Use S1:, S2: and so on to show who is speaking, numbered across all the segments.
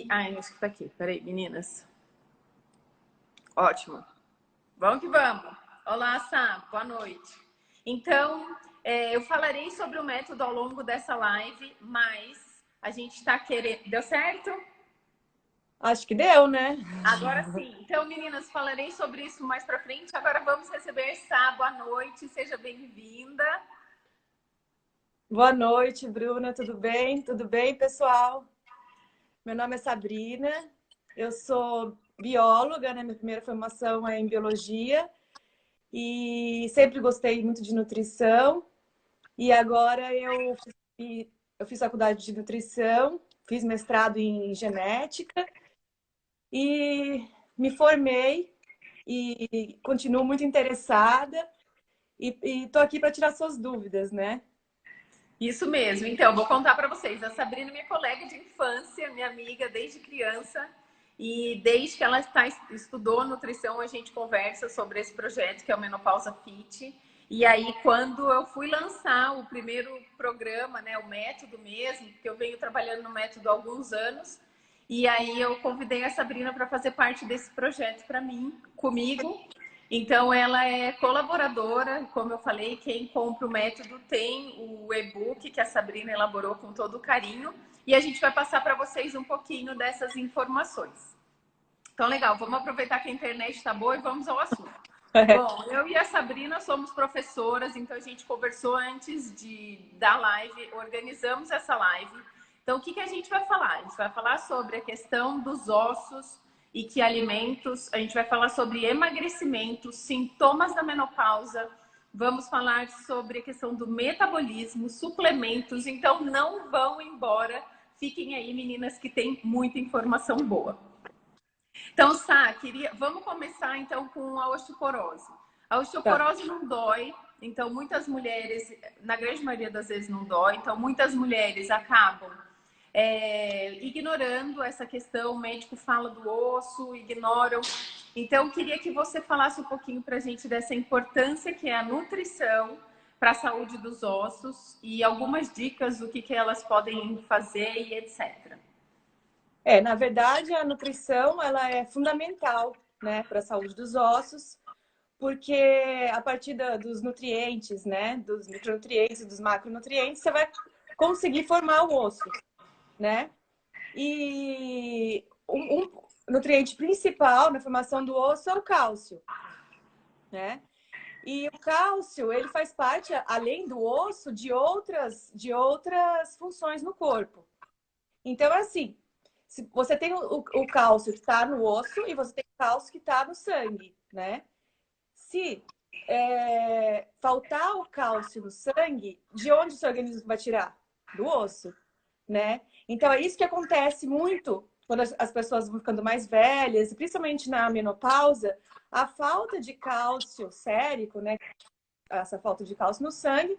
S1: Ai, acho que tá aqui. Peraí, meninas. Ótimo. Vamos que vamos. Olá, Sá. Boa noite. Então, eu falarei sobre o método ao longo dessa live, mas a gente está querendo... Deu certo?
S2: Acho que deu, né?
S1: Agora sim. Então, meninas, falarei sobre isso mais para frente. Agora vamos receber Sá. Boa noite. Seja bem-vinda.
S2: Boa noite, Bruna. Tudo bem? Tudo bem, pessoal? Meu nome é Sabrina. Eu sou bióloga, né? Minha primeira formação é em biologia e sempre gostei muito de nutrição. E agora eu fiz faculdade de nutrição, fiz mestrado em genética e me formei e continuo muito interessada e estou aqui para tirar suas dúvidas, né?
S1: Isso mesmo. Então, vou contar para vocês. A Sabrina é minha colega de infância, minha amiga desde criança. E desde que ela estudou nutrição, a gente conversa sobre esse projeto que é o Menopausa Fit. E aí, quando eu fui lançar o primeiro programa, né, o método mesmo, porque eu venho trabalhando no método há alguns anos, e aí eu convidei a Sabrina para fazer parte desse projeto para mim, comigo. Então, ela é colaboradora, como eu falei, quem compra o método tem o e-book que a Sabrina elaborou com todo carinho. E a gente vai passar para vocês um pouquinho dessas informações. Então, legal, vamos aproveitar que a internet está boa e vamos ao assunto. Bom, eu e a Sabrina somos professoras, então a gente conversou antes da live, organizamos essa live. Então, o que a gente vai falar? A gente vai falar sobre a questão dos ossos e que alimentos, a gente vai falar sobre emagrecimento, sintomas da menopausa, vamos falar sobre a questão do metabolismo, suplementos, então não vão embora, fiquem aí, meninas, que tem muita informação boa. Então, Sá, vamos começar então com a osteoporose. A
S2: Tá.
S1: osteoporose não dói, então muitas mulheres, na grande maioria das vezes não dói, então muitas mulheres acabam ignorando essa questão, o médico fala do osso, ignoram. Então, eu queria que você falasse um pouquinho para a gente dessa importância que é a nutrição para a saúde dos ossos e algumas dicas do que elas podem fazer e etc.
S2: Na verdade, a nutrição ela é fundamental, né, para a saúde dos ossos, porque a partir dos nutrientes, né, dos micronutrientes e dos macronutrientes, você vai conseguir formar o osso, né? E um nutriente principal na formação do osso é o cálcio, né? E o cálcio, ele faz parte, além do osso, de outras funções no corpo. Então, é assim, se você tem o cálcio que está no osso e você tem o cálcio que está no sangue, né? Se faltar o cálcio no sangue, de onde o seu organismo vai tirar? Do osso, né? Então, é isso que acontece muito quando as pessoas vão ficando mais velhas, principalmente na menopausa, a falta de cálcio sérico, né? Essa falta de cálcio no sangue,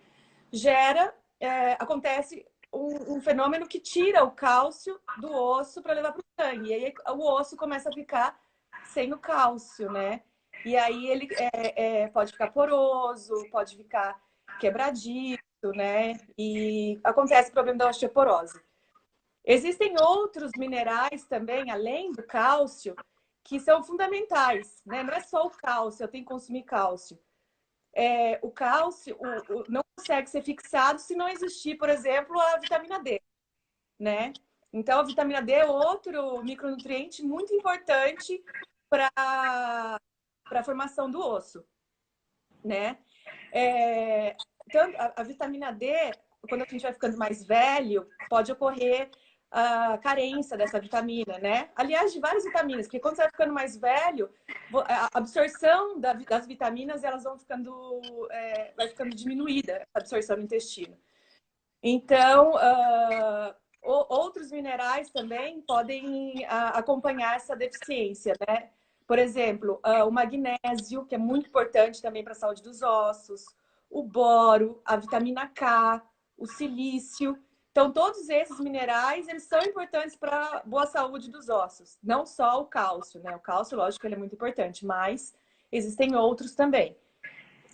S2: acontece um fenômeno que tira o cálcio do osso para levar para o sangue. E aí o osso começa a ficar sem o cálcio, né? E aí ele pode ficar poroso, pode ficar quebradiço, né? E acontece o problema da osteoporose. Existem outros minerais também, além do cálcio, que são fundamentais, né? Não é só o cálcio, eu tenho que consumir cálcio. O cálcio não consegue ser fixado se não existir, por exemplo, a vitamina D, né? Então, a vitamina D é outro micronutriente muito importante para a formação do osso, né? Então, a vitamina D, quando a gente vai ficando mais velho, pode ocorrer a carência dessa vitamina, né? Aliás, de várias vitaminas, porque quando você vai ficando mais velho, a absorção das vitaminas, elas vai ficando diminuída, a absorção no intestino. Então, outros minerais também podem acompanhar essa deficiência, né? Por exemplo, o magnésio, que é muito importante também para a saúde dos ossos, o boro, a vitamina K, o silício. Então, todos esses minerais, eles são importantes para a boa saúde dos ossos. Não só o cálcio, né? O cálcio, lógico, ele é muito importante, mas existem outros também.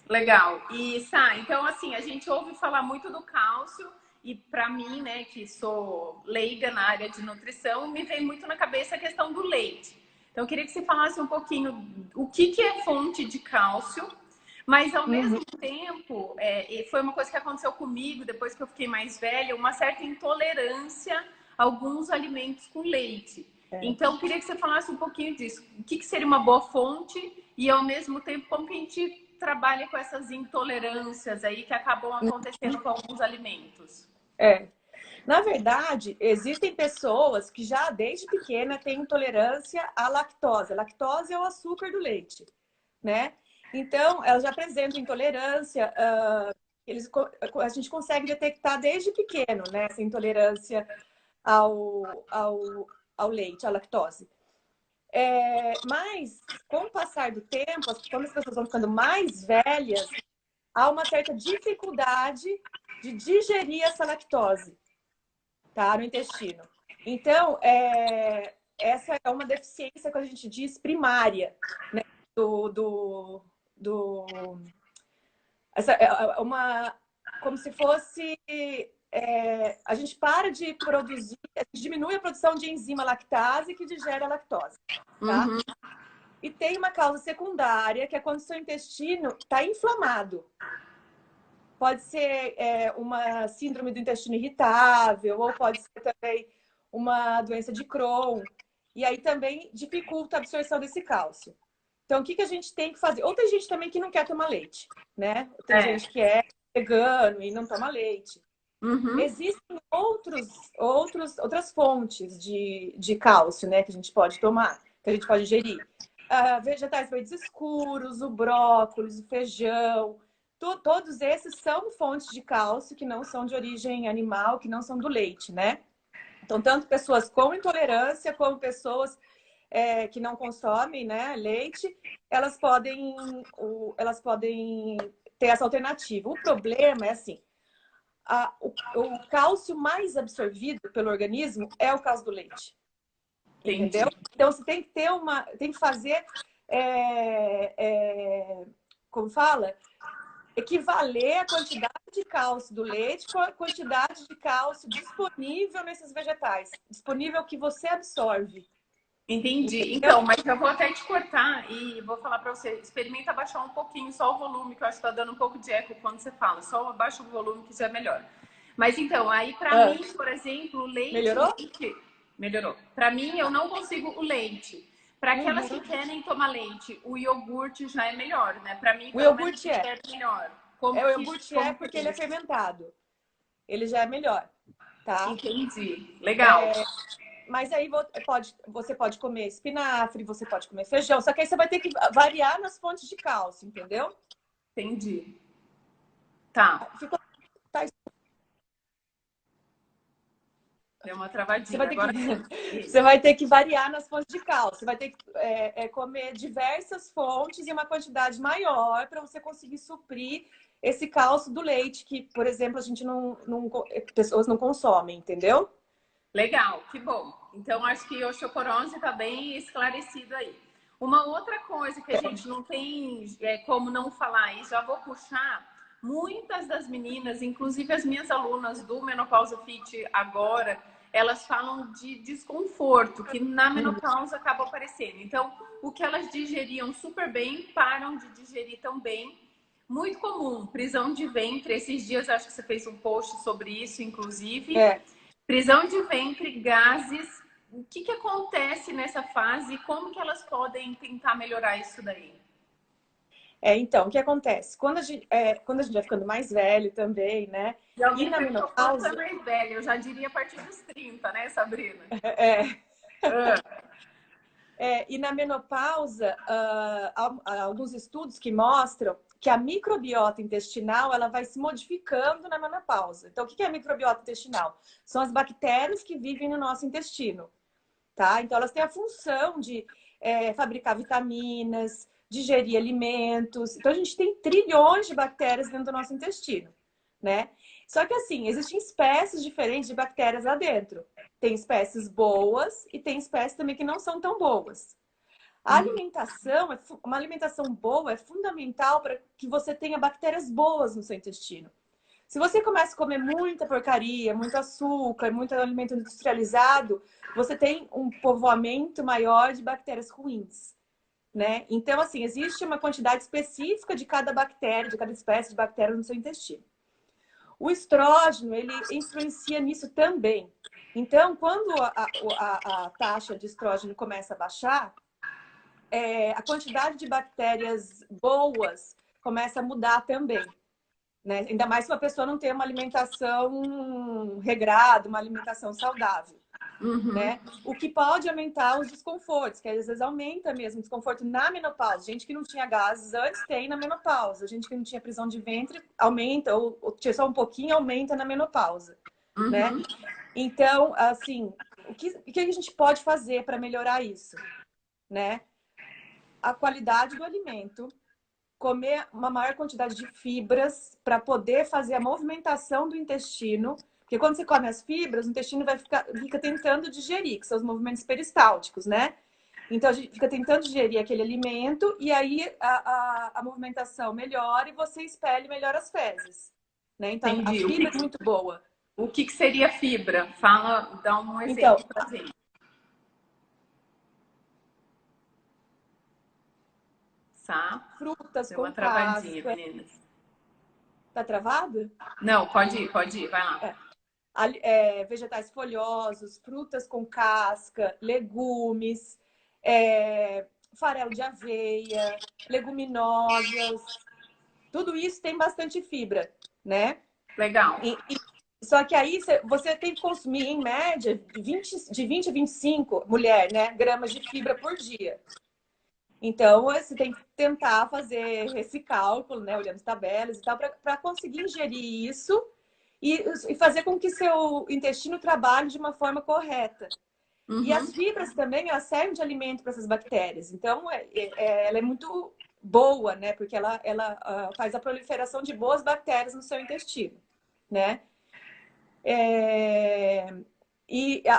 S1: Legal. E, Sá, então, assim, a gente ouve falar muito do cálcio e para mim, né, que sou leiga na área de nutrição, me vem muito na cabeça a questão do leite. Então, eu queria que você falasse um pouquinho o que é fonte de cálcio, mas ao mesmo tempo, foi uma coisa que aconteceu comigo depois que eu fiquei mais velha, uma certa intolerância a alguns alimentos com leite. Então, eu queria que você falasse um pouquinho disso. O que seria uma boa fonte e, ao mesmo tempo, como que a gente trabalha com essas intolerâncias aí que acabam acontecendo com alguns alimentos?
S2: Na verdade, existem pessoas que já desde pequena têm intolerância à lactose. A lactose é o açúcar do leite, né? Então, elas já apresentam intolerância. A gente consegue detectar desde pequeno, né? Essa intolerância ao leite, à lactose. Mas, com o passar do tempo, quando as pessoas vão ficando mais velhas, há uma certa dificuldade de digerir essa lactose, tá, no intestino. Então, essa é uma deficiência que a gente diz primária, né? Essa é como se fosse a gente para de produzir, a gente diminui a produção de enzima lactase que digere a lactose, tá? E tem uma causa secundária, que é quando o seu intestino está inflamado. Pode ser uma síndrome do intestino irritável, ou pode ser também uma doença de Crohn. E aí também dificulta a absorção desse cálcio. Então, o que a gente tem que fazer? Ou tem gente também que não quer tomar leite, né? Tem gente que é vegano e não toma leite. Existem outras fontes de cálcio, né? Que a gente pode tomar, que a gente pode ingerir. Vegetais verdes escuros, o brócolis, o feijão. Todos esses são fontes de cálcio que não são de origem animal, que não são do leite, né? Então, tanto pessoas com intolerância, como pessoas que não consomem, né, leite, elas podem ter essa alternativa. O problema é assim, o cálcio mais absorvido pelo organismo é o cálcio do leite. Entendeu? Então, você tem que ter tem que fazer, como fala? Equivaler a quantidade de cálcio do leite com a quantidade de cálcio disponível nesses vegetais. Disponível que você absorve.
S1: Entendi. Então, mas eu vou até te cortar e vou falar para você, experimenta baixar um pouquinho só o volume, que eu acho que tá dando um pouco de eco quando você fala. Só abaixa o volume que já é melhor. Mas então, aí para mim, por exemplo, o leite...
S2: Melhorou?
S1: Melhorou. Para mim, eu não consigo o leite. Para aquelas que querem tomar leite, o iogurte já é melhor, né? Para mim,
S2: o
S1: pelo menos,
S2: iogurte
S1: é melhor.
S2: O iogurte porque ele é fermentado. Ele já é melhor, tá?
S1: Entendi. Legal.
S2: Mas aí você pode comer espinafre, você pode comer feijão. Só que aí você vai ter que variar nas fontes de cálcio, entendeu?
S1: Entendi. Tá. Deu uma travadinha.
S2: Você vai ter que variar nas fontes de cálcio. Você vai ter que comer diversas fontes em uma quantidade maior para você conseguir suprir esse cálcio do leite, que, por exemplo, a gente pessoas não consomem, entendeu?
S1: Legal, que bom. Então, acho que a osteoporose está bem esclarecido aí. Uma outra coisa que a gente não tem como não falar, e já vou puxar, muitas das meninas, inclusive as minhas alunas do Menopausa Fit agora, elas falam de desconforto, que na menopausa acaba aparecendo. Então, o que elas digeriam super bem, param de digerir tão bem. Muito comum, prisão de ventre. Esses dias acho que você fez um post sobre isso, inclusive. Prisão de ventre, gases. O que acontece nessa fase e como que elas podem tentar melhorar isso daí?
S2: Então, o que acontece? Quando a gente vai ficando mais velho também, né?
S1: E na menopausa... mais velha, eu já diria a partir dos 30, né, Sabrina?
S2: E na menopausa, há alguns estudos que mostram que a microbiota intestinal ela vai se modificando na menopausa. Então, o que é a microbiota intestinal? São as bactérias que vivem no nosso intestino, tá? Então, elas têm a função de fabricar vitaminas, digerir alimentos. Então, a gente tem trilhões de bactérias dentro do nosso intestino, né? Só que, assim, existem espécies diferentes de bactérias lá dentro. Tem espécies boas e tem espécies também que não são tão boas. A alimentação, uma alimentação boa é fundamental para que você tenha bactérias boas no seu intestino. Se você começa a comer muita porcaria, muito açúcar, muito alimento industrializado, você tem um povoamento maior de bactérias ruins, né? Então, assim, existe uma quantidade específica de cada bactéria, de cada espécie de bactéria no seu intestino. O estrógeno, ele influencia nisso também. Então, quando a taxa de estrógeno começa a baixar, a quantidade de bactérias boas começa a mudar também. Né? Ainda mais se uma pessoa não tem uma alimentação regrada, uma alimentação saudável. Né? O que pode aumentar os desconfortos, que às vezes aumenta mesmo o desconforto na menopausa. Gente que não tinha gases antes tem na menopausa. Gente que não tinha prisão de ventre aumenta, ou tinha só um pouquinho, aumenta na menopausa. Né? Então, assim, o que a gente pode fazer para melhorar isso? Né? A qualidade do alimento, comer uma maior quantidade de fibras para poder fazer a movimentação do intestino. Porque quando você come as fibras, o intestino fica tentando digerir, que são os movimentos peristálticos, né? Então, a gente fica tentando digerir aquele alimento e aí a movimentação melhora e você expele melhor as fezes. Né? Então,
S1: Entendi.
S2: a fibra é muito boa.
S1: O que seria fibra? Fala, dá um exemplo
S2: Então,
S1: pra gente. Tá?
S2: Frutas
S1: Deu
S2: com
S1: uma travadinha,
S2: casca.
S1: meninas.
S2: Tá travado?
S1: Não, pode ir, vai lá.
S2: Vegetais folhosos, frutas com casca, legumes, farelo de aveia, leguminosas. Tudo isso tem bastante fibra, né?
S1: Legal.
S2: Só que aí você tem que consumir, em média, de 20 a 25, mulher, né, gramas de fibra por dia. Então, você tem que tentar fazer esse cálculo, né, olhando as tabelas e tal, para conseguir ingerir isso e fazer com que seu intestino trabalhe de uma forma correta. E as fibras também, elas servem de alimento para essas bactérias. Então, ela é muito boa, né? Porque ela faz a proliferação de boas bactérias no seu intestino, né?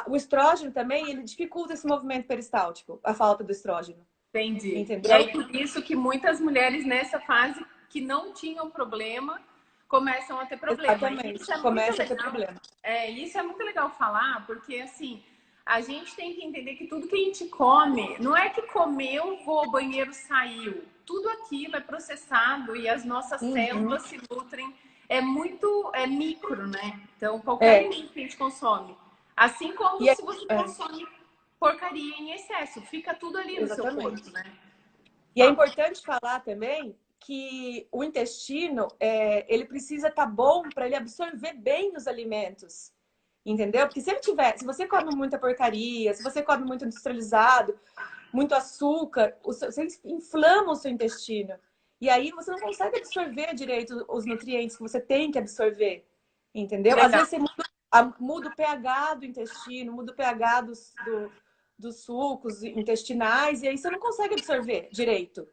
S2: O estrógeno também, ele dificulta esse movimento peristáltico, a falta do estrógeno.
S1: Entendi.
S2: Entendeu?
S1: E aí, por isso que muitas mulheres nessa fase que não tinham problema, começam a ter problema.
S2: Exatamente.
S1: Isso é
S2: Começa
S1: muito
S2: a ter
S1: legal.
S2: problema.
S1: Isso é muito legal falar, porque assim, a gente tem que entender que tudo que a gente come, não é que comeu, vou ao banheiro, saiu. Tudo aquilo é processado e as nossas células se nutrem. É micro, né? Então, qualquer alimento que a gente consome. Assim como se você consome porcaria em excesso, fica tudo ali no seu corpo, né?
S2: E é importante falar também que o intestino, ele precisa estar bom para ele absorver bem os alimentos. Entendeu? Porque se você come muita porcaria, se você come muito industrializado, muito açúcar, você inflama o seu intestino. E aí você não consegue absorver direito os nutrientes que você tem que absorver. Entendeu?
S1: Legal.
S2: Às vezes você muda o pH do intestino, muda o pH dos sucos intestinais, e aí você não consegue absorver direito.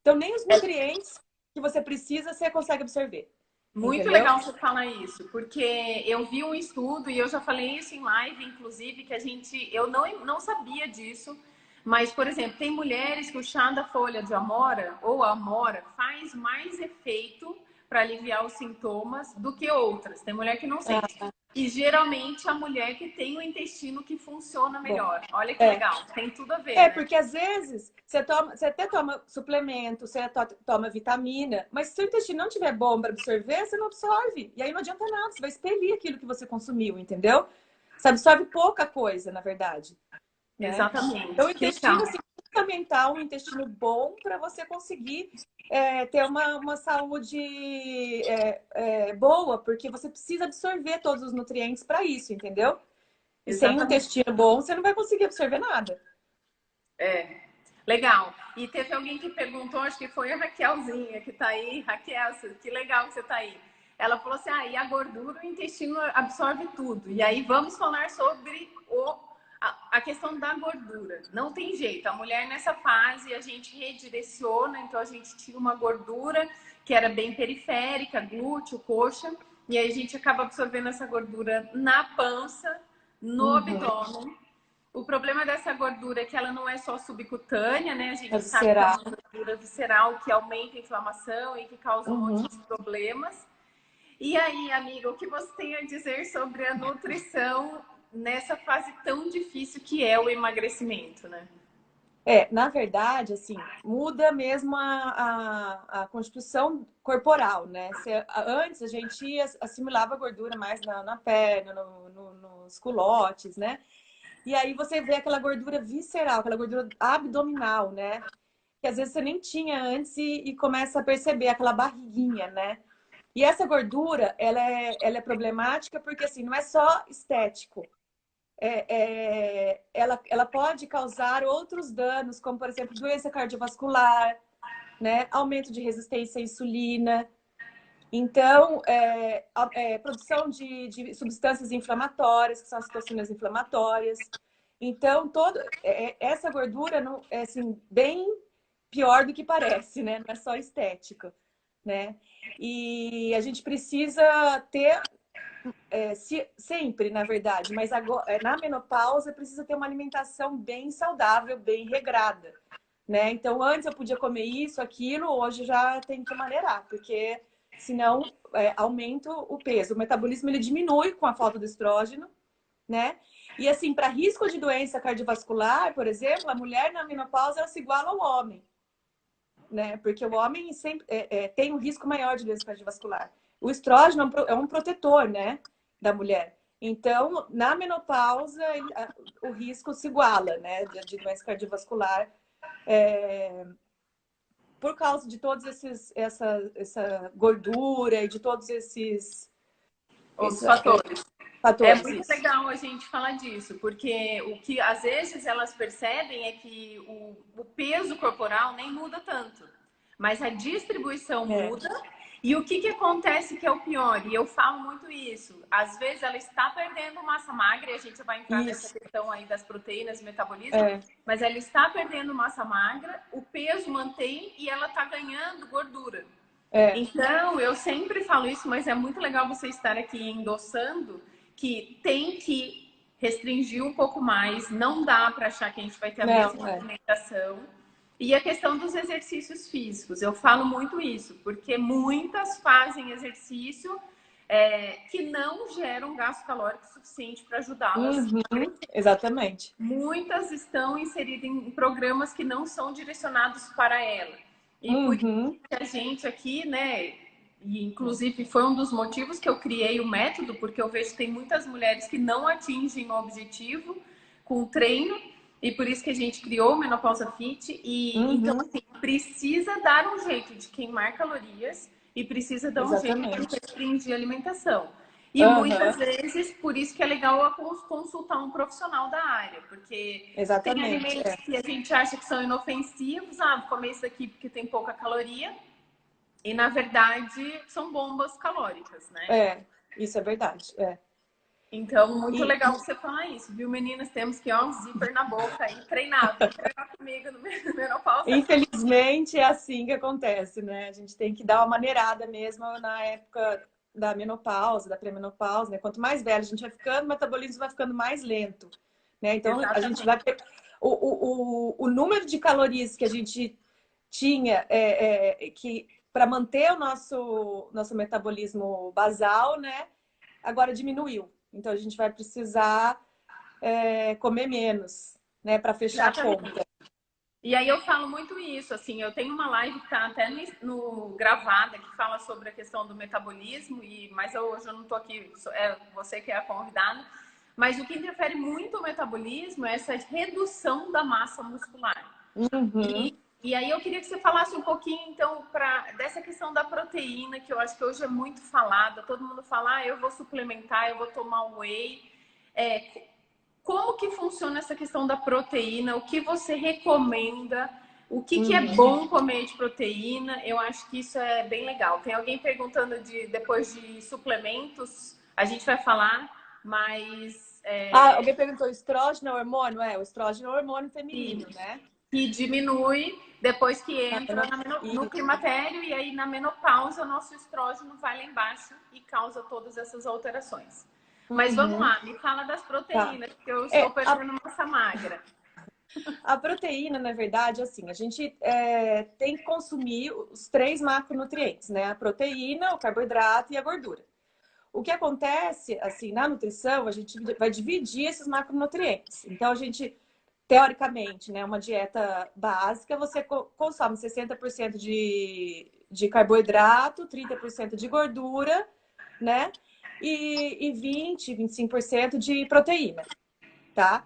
S2: Então, nem os nutrientes que você precisa, você consegue absorver.
S1: Muito
S2: entendeu?
S1: legal você falar isso, porque eu vi um estudo, e eu já falei isso em live, inclusive, que eu não sabia disso, mas, por exemplo, tem mulheres que o chá da folha de amora, ou amora, faz mais efeito para aliviar os sintomas do que outras. Tem mulher que não sente. E geralmente a mulher que tem o intestino que funciona melhor. Bom, olha que legal, tem tudo a ver. Né?
S2: Porque às vezes você até toma suplemento, você toma vitamina, mas se o intestino não tiver bom para absorver, você não absorve. E aí não adianta nada, você vai expelir aquilo que você consumiu, entendeu? Você absorve pouca coisa, na verdade. Né?
S1: Exatamente.
S2: Então o intestino assim, é fundamental, um intestino bom para você conseguir ter uma saúde boa, porque você precisa absorver todos os nutrientes para isso, entendeu? E sem um intestino bom, você não vai conseguir absorver nada.
S1: Legal. E teve alguém que perguntou, acho que foi a Raquelzinha que tá aí. Raquel, que legal que você tá aí. Ela falou assim, e a gordura, o intestino absorve tudo. E aí vamos falar sobre a questão da gordura. Não tem jeito. A mulher nessa fase, a gente redireciona, então a gente tira uma gordura que era bem periférica, glúteo, coxa, e aí a gente acaba absorvendo essa gordura na pança, no abdômen. O problema dessa gordura é que ela não é só subcutânea, né? A gente sabe que é uma gordura visceral que aumenta a inflamação e que causa um monte de problemas. E aí, amiga, o que você tem a dizer sobre a nutrição nessa fase tão difícil que é o emagrecimento, né?
S2: Na verdade, assim, muda mesmo a constituição corporal, né? Antes a gente assimilava a gordura mais na perna, nos culotes, né? E aí você vê aquela gordura visceral, aquela gordura abdominal, né? Que às vezes você nem tinha antes e começa a perceber aquela barriguinha, né? E essa gordura, ela é problemática porque, assim, não é só estético. Ela pode causar outros danos, como, por exemplo, doença cardiovascular, né? Aumento de resistência à insulina. Então, produção de substâncias inflamatórias, que são as toxinas inflamatórias. Então, essa gordura não, é assim, bem pior do que parece, né? Não é só estética, né? E a gente precisa ter sempre, na verdade, mas agora, na menopausa precisa ter uma alimentação bem saudável, bem regrada, né? Então, antes eu podia comer isso, aquilo, hoje já tem que maneirar, porque senão aumenta o peso. O metabolismo ele diminui com a falta do estrógeno, né? E assim, para risco de doença cardiovascular, por exemplo, a mulher na menopausa ela se iguala ao homem, né? Porque o homem sempre tem um risco maior de doença cardiovascular. O estrógeno é um protetor, né, da mulher. Então, na menopausa, o risco se iguala, né, de doença cardiovascular, por causa de todos essa gordura e de todos
S1: Outros fatores. É
S2: fatores.
S1: muito
S2: Isso.
S1: legal a gente falar disso, porque o que às vezes elas percebem é que o peso corporal nem muda tanto, mas a distribuição muda. E o que acontece que é o pior? E eu falo muito isso. Às vezes ela está perdendo massa magra, e a gente vai entrar nessa questão aí das proteínas e metabolismo, mas ela está perdendo massa magra, o peso mantém e ela está ganhando gordura. Então, eu sempre falo isso, mas é muito legal você estar aqui endossando que tem que restringir um pouco mais, não dá para achar que a gente vai ter a mesma alimentação. E a questão dos exercícios físicos, eu falo muito isso, porque muitas fazem exercício que não geram gasto calórico suficiente para ajudá-las.
S2: Exatamente.
S1: Muitas estão inseridas em programas que não são direcionados para ela. E por isso que a gente aqui, né, e inclusive foi um dos motivos que eu criei o método, porque eu vejo que tem muitas mulheres que não atingem o objetivo com o treino, e por isso que a gente criou o Menopausa Fit. E então, assim, precisa dar um jeito de queimar calorias e precisa dar um jeito de restringir a alimentação. E muitas vezes, por isso que é legal consultar um profissional da área, porque tem alimentos que a gente acha que são inofensivos, vou comer isso aqui porque tem pouca caloria, e na verdade são bombas calóricas, né?
S2: Isso é verdade.
S1: Então, muito legal você falar isso, viu, meninas? Temos que ir um zíper na boca e treinar comigo no menopausa.
S2: Infelizmente, é assim que acontece, né? A gente tem que dar uma maneirada mesmo na época da menopausa, da pré-menopausa, né? Quanto mais velho a gente vai ficando, o metabolismo vai ficando mais lento, né? Então, a gente vai... O número de calorias que a gente tinha que para manter o nosso metabolismo basal, né? Agora diminuiu. Então, a gente vai precisar comer menos, né? Para fechar a conta.
S1: E aí eu falo muito isso, assim, eu tenho uma live que tá até no gravada que fala sobre a questão do metabolismo, mas hoje eu não tô aqui, você que é a convidada, mas o que interfere muito o metabolismo é essa redução da massa muscular. E aí eu queria que você falasse um pouquinho, então, dessa questão da proteína, que eu acho que hoje é muito falada, todo mundo fala, eu vou suplementar, eu vou tomar whey. Como que funciona essa questão da proteína? O que você recomenda? O que é bom comer de proteína? Eu acho que isso é bem legal. Tem alguém perguntando depois de suplementos, a gente vai falar, mas...
S2: alguém perguntou, estrógeno é hormônio? O estrógeno é hormônio feminino, né?
S1: Que diminui depois que entra no climatério e aí na menopausa o nosso estrógeno vai lá embaixo e causa todas essas alterações. Mas vamos lá, me fala das proteínas, que eu estou perdendo massa magra.
S2: A proteína, na verdade, assim, a gente tem que consumir os 3 macronutrientes, né? A proteína, o carboidrato e a gordura. o que acontece, assim, na nutrição, a gente vai dividir esses macronutrientes. Então, a gente, teoricamente, né, uma dieta básica, você consome 60% de carboidrato, 30% de gordura, né? E 25% de proteína, tá?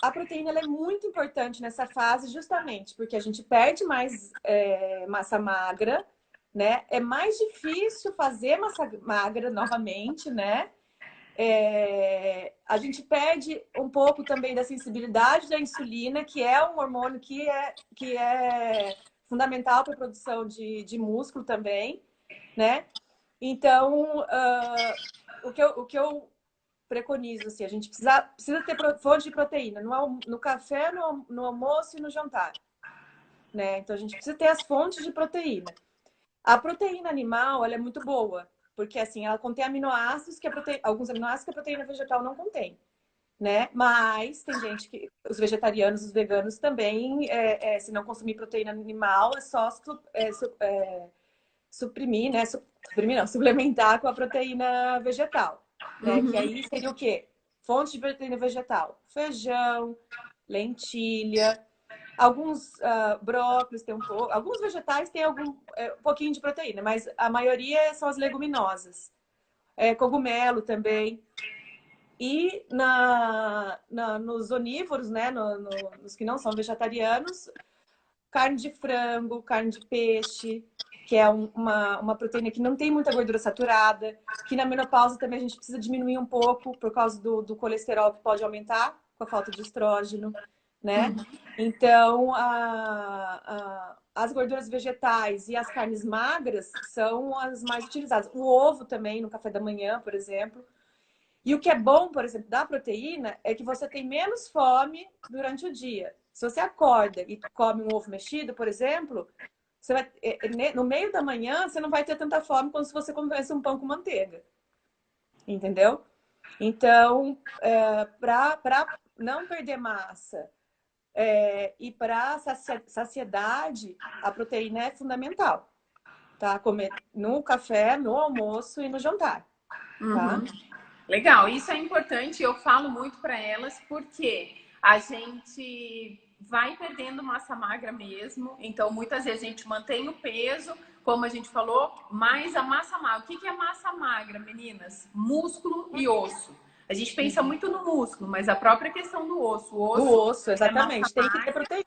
S2: A proteína ela é muito importante nessa fase, justamente porque a gente perde mais massa magra, né? É mais difícil fazer massa magra novamente, né? A gente perde um pouco também da sensibilidade da insulina, que é um hormônio que é fundamental para a produção de músculo também, né? Então, o que eu preconizo, assim, a gente precisa ter fonte de proteína no café, no almoço e no jantar, né? Então, a gente precisa ter as fontes de proteína. A proteína animal, ela é muito boa, porque, assim, ela contém aminoácidos alguns aminoácidos que a proteína vegetal não contém, né? Mas tem gente os vegetarianos, os veganos também, se não consumir proteína animal, é só suprimir, né? Suprimir não, suplementar com a proteína vegetal, né? Que aí seria o quê? Fonte de proteína vegetal: feijão, lentilha, alguns brócolis tem um pouco, alguns vegetais têm um pouquinho de proteína, mas a maioria são as leguminosas. Cogumelo também. E nos onívoros, né? Nos que não são vegetarianos, carne de frango, carne de peixe, que é uma proteína que não tem muita gordura saturada, que na menopausa também a gente precisa diminuir um pouco por causa do colesterol que pode aumentar com a falta de estrógeno, né? Então, as gorduras vegetais e as carnes magras são as mais utilizadas. O ovo também, no café da manhã, por exemplo. E o que é bom, por exemplo, da proteína é que você tem menos fome durante o dia. Se você acorda e come um ovo mexido, por exemplo, você vai, no meio da manhã você não vai ter tanta fome quanto se você comesse um pão com manteiga. Entendeu? Então, para não perder massa e para saciedade, a proteína é fundamental. Tá? Comer no café, no almoço e no jantar. Tá?
S1: Legal, isso é importante. Eu falo muito para elas porque a gente vai perdendo massa magra mesmo. Então, muitas vezes a gente mantém o peso, como a gente falou, mas a massa magra. O que é massa magra, meninas? Músculo e osso. A gente pensa muito no músculo, mas a própria questão do osso. O
S2: Do
S1: osso
S2: osso, exatamente. Tem que ter proteína.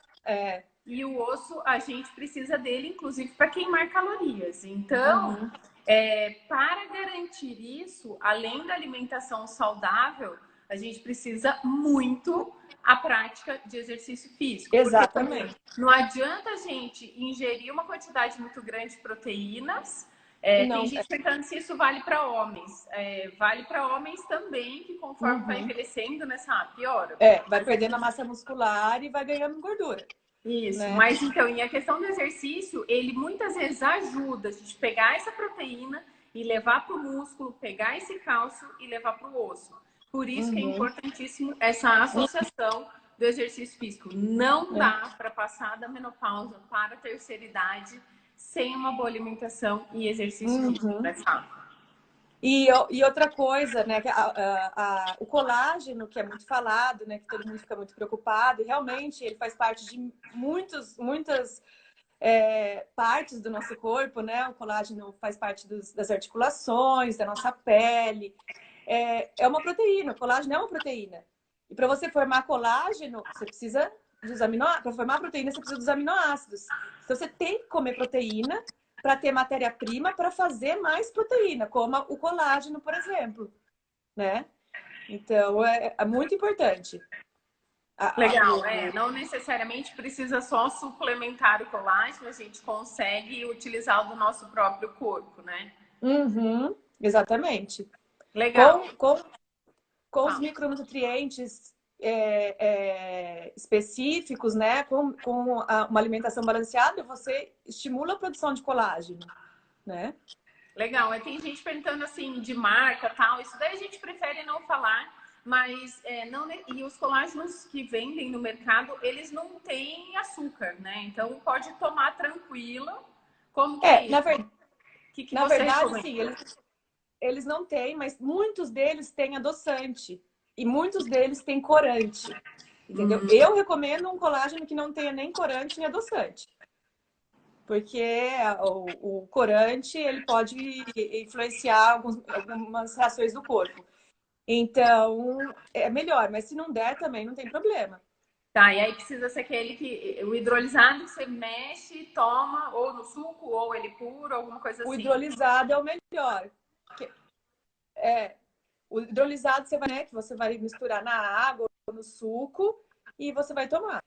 S1: E o osso, a gente precisa dele, inclusive, para queimar calorias. Então, para garantir isso, além da alimentação saudável, a gente precisa muito a prática de exercício físico.
S2: Exatamente.
S1: Porque não adianta a gente ingerir uma quantidade muito grande de proteínas. Tem gente perguntando se isso vale para homens. Vale para homens também, que conforme vai envelhecendo, nessa piora.
S2: Vai perdendo a massa muscular e vai ganhando gordura.
S1: Isso,
S2: né?
S1: Mas então, e a questão do exercício, ele muitas vezes ajuda a gente pegar essa proteína e levar para o músculo, pegar esse cálcio e levar para o osso. Por isso que é importantíssimo essa associação do exercício físico. Não dá para passar da menopausa para a terceira idade sem uma boa alimentação e exercício físico nessa.
S2: E outra coisa, né? O colágeno, que é muito falado, né? Que todo mundo fica muito preocupado, e realmente ele faz parte de muitas partes do nosso corpo, né? O colágeno faz parte das articulações, da nossa pele. É uma proteína, o colágeno é uma proteína. E para você formar colágeno, você precisa dos aminoácidos. Para formar proteína, você precisa dos aminoácidos. Então, você tem que comer proteína para ter matéria-prima para fazer mais proteína, como o colágeno, por exemplo, né? Então, é muito importante.
S1: Legal, não necessariamente precisa só suplementar o colágeno, a gente consegue utilizar do nosso próprio corpo, né?
S2: Exatamente.
S1: Legal.
S2: Com os micronutrientes específicos, né? Com uma alimentação balanceada, você estimula a produção de colágeno, né?
S1: Legal. Tem gente perguntando assim de marca, tal. Isso daí a gente prefere não falar, mas e os colágenos que vendem no mercado, eles não têm açúcar, né? Então pode tomar tranquilo. Como que é isso?
S2: Na verdade, sim, eles não têm, mas muitos deles têm adoçante. E muitos deles têm corante. Entendeu? Eu recomendo um colágeno que não tenha nem corante nem adoçante. Porque o corante, ele pode influenciar algumas reações do corpo. Então, é melhor. Mas se não der, também não tem problema.
S1: Tá, e aí precisa ser aquele que... O hidrolisado você mexe, toma, ou no suco, ou ele puro, alguma coisa
S2: O
S1: assim.
S2: hidrolisado é o melhor. O hidrolisado você vai, né, que você vai misturar na água ou no suco e você vai tomar.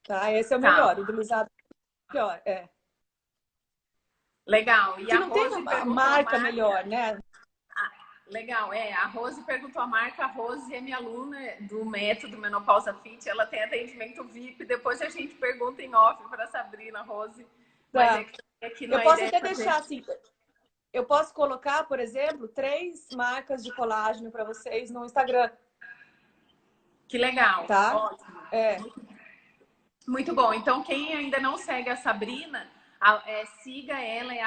S2: Tá? Esse é o melhor. O hidrolisado é o melhor. É.
S1: Legal. E
S2: Que
S1: a
S2: não tem
S1: Rose
S2: uma
S1: perguntou
S2: marca melhor, né?
S1: Legal, a Rose perguntou a marca. A Rose é minha aluna do método Menopausa Fit. Ela tem atendimento VIP. Depois a gente pergunta em off para a Sabrina, Rose. Mas
S2: Tá.
S1: é que aqui não
S2: Eu
S1: é
S2: posso
S1: ideia
S2: até
S1: fazer...
S2: deixar assim. Eu posso colocar, por exemplo, 3 marcas de colágeno para vocês no Instagram.
S1: Que legal.
S2: Tá?
S1: Ótimo.
S2: É.
S1: Muito bom. Então, quem ainda não segue a Sabrina, siga ela, é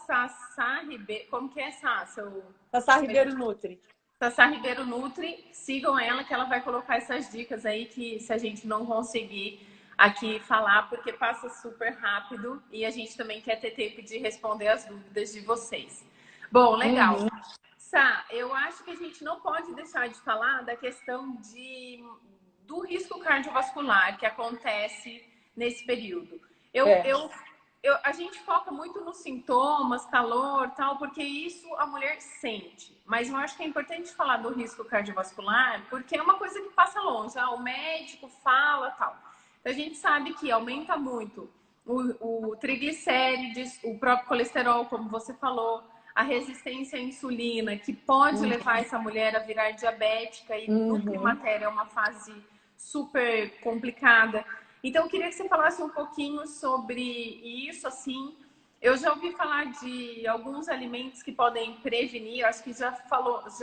S1: @sassaribeiro. Como que é, Sassa?
S2: Sassá Ribeiro Nutri.
S1: Sassá Ribeiro Nutri. Sigam ela, que ela vai colocar essas dicas aí que se a gente não conseguir aqui falar, porque passa super rápido e a gente também quer ter tempo de responder as dúvidas de vocês. Bom, legal. Sá, eu acho que a gente não pode deixar de falar da questão do risco cardiovascular que acontece nesse período. A gente foca muito nos sintomas, calor, tal, porque isso a mulher sente. Mas eu acho que é importante falar do risco cardiovascular, porque é uma coisa que passa longe. O médico fala, tal. Então, a gente sabe que aumenta muito o triglicérides, o próprio colesterol, como você falou, a resistência à insulina, que pode levar essa mulher a virar diabética, e no climatério é uma fase super complicada. Então, eu queria que você falasse um pouquinho sobre isso, assim. Eu já ouvi falar de alguns alimentos que podem prevenir, eu acho que já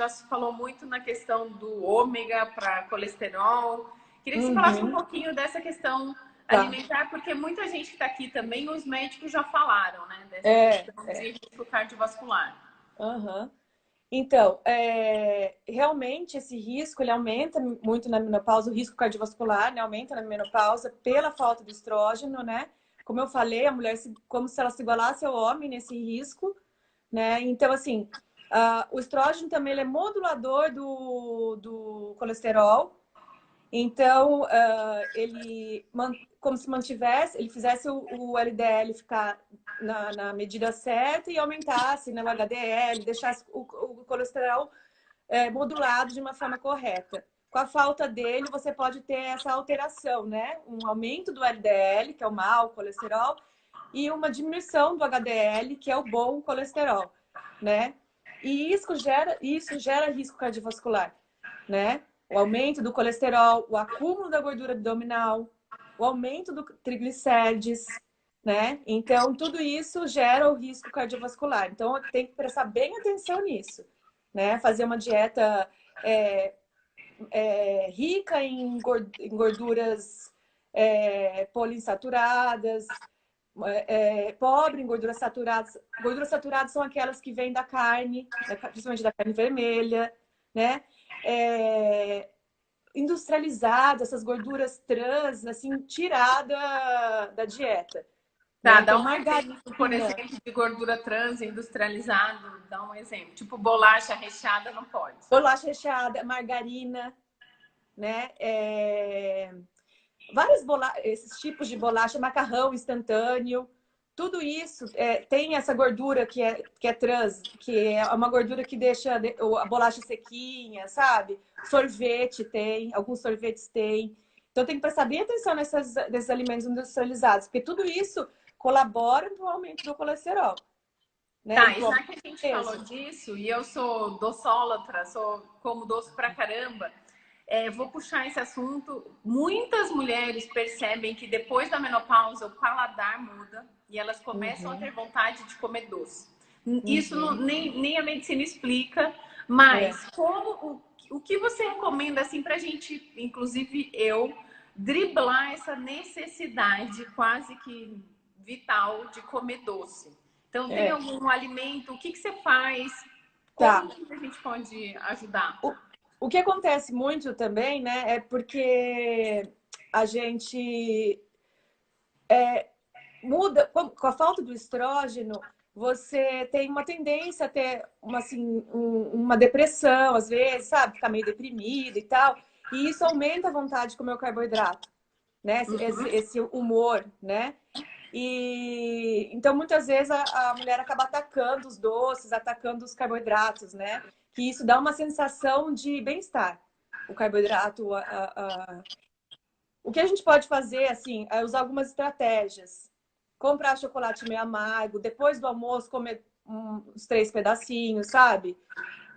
S1: se falou muito na questão do ômega para colesterol. Queria que você falasse um pouquinho dessa questão alimentar, porque muita gente que está aqui também, os médicos já falaram, né? Dessa questão de risco cardiovascular.
S2: Então, realmente esse risco ele aumenta muito na menopausa, o risco cardiovascular, né, aumenta na menopausa pela falta do estrógeno, né? Como eu falei, a mulher como se ela se igualasse ao homem nesse risco, né? Então, assim, o estrógeno também ele é modulador do colesterol. Então, ele como se mantivesse, ele fizesse o LDL ficar na medida certa e aumentasse, né, o HDL, deixasse o colesterol modulado de uma forma correta. Com a falta dele, você pode ter essa alteração, né? Um aumento do LDL, que é o mau colesterol, e uma diminuição do HDL, que é o bom colesterol, né? E isso gera risco cardiovascular, né? O aumento do colesterol, o acúmulo da gordura abdominal, o aumento do triglicérides, né? Então, tudo isso gera o risco cardiovascular. Então, tem que prestar bem atenção nisso, né? Fazer uma dieta rica em gorduras poliinsaturadas, pobre em gorduras saturadas. Gorduras saturadas são aquelas que vêm da carne, principalmente da carne vermelha, né? Industrializada, essas gorduras trans, assim, tirada da dieta.
S1: Tá,
S2: Né?
S1: dá
S2: Então,
S1: um
S2: margarina,
S1: exemplo, por exemplo, de gordura trans industrializado, dá um exemplo. Tipo, bolacha recheada não pode.
S2: bolacha recheada, margarina, né? Vários esses tipos de bolacha, macarrão instantâneo, tudo isso tem essa gordura que é trans, que é uma gordura que deixa a bolacha sequinha, sabe? Sorvete tem, alguns sorvetes tem. Então tem que prestar bem atenção nesses alimentos industrializados, porque tudo isso colabora para o aumento do colesterol. Né?
S1: Tá, e já que a gente falou disso, e eu sou docólatra, como doce pra caramba, vou puxar esse assunto. Muitas mulheres percebem que depois da menopausa o paladar muda e elas começam a ter vontade de comer doce. Isso nem a medicina explica, mas o que você recomenda assim pra gente, inclusive eu, driblar essa necessidade quase que vital de comer doce? Então, tem algum alimento? O que você faz
S2: Tá.
S1: Como que a gente pode ajudar?
S2: O que acontece muito também, né, é porque a gente muda, com a falta do estrógeno, você tem uma tendência a ter uma, assim, uma depressão, às vezes, sabe? Ficar meio deprimida e tal. E isso aumenta a vontade de comer o carboidrato, né? Esse humor, né? E então muitas vezes a mulher acaba atacando os doces, atacando os carboidratos, né? Que isso dá uma sensação de bem-estar. O carboidrato, o que a gente pode fazer, assim, é usar algumas estratégias. Comprar chocolate meio amargo, depois do almoço comer uns 3 pedacinhos, sabe?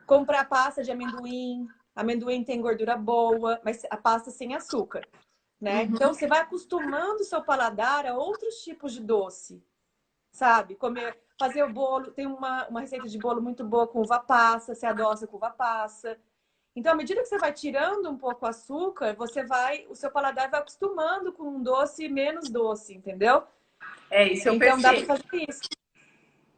S2: Comprar pasta de amendoim. Amendoim tem gordura boa, mas a pasta sem açúcar, né? Então você vai acostumando o seu paladar a outros tipos de doce, sabe? Fazer o bolo, tem uma receita de bolo muito boa com uva passa, você adoça com uva passa. Então, à medida que você vai tirando um pouco o açúcar, o seu paladar vai acostumando com um doce menos doce, entendeu?
S1: É, isso eu
S2: Então, dá para
S1: percebo.
S2: fazer isso.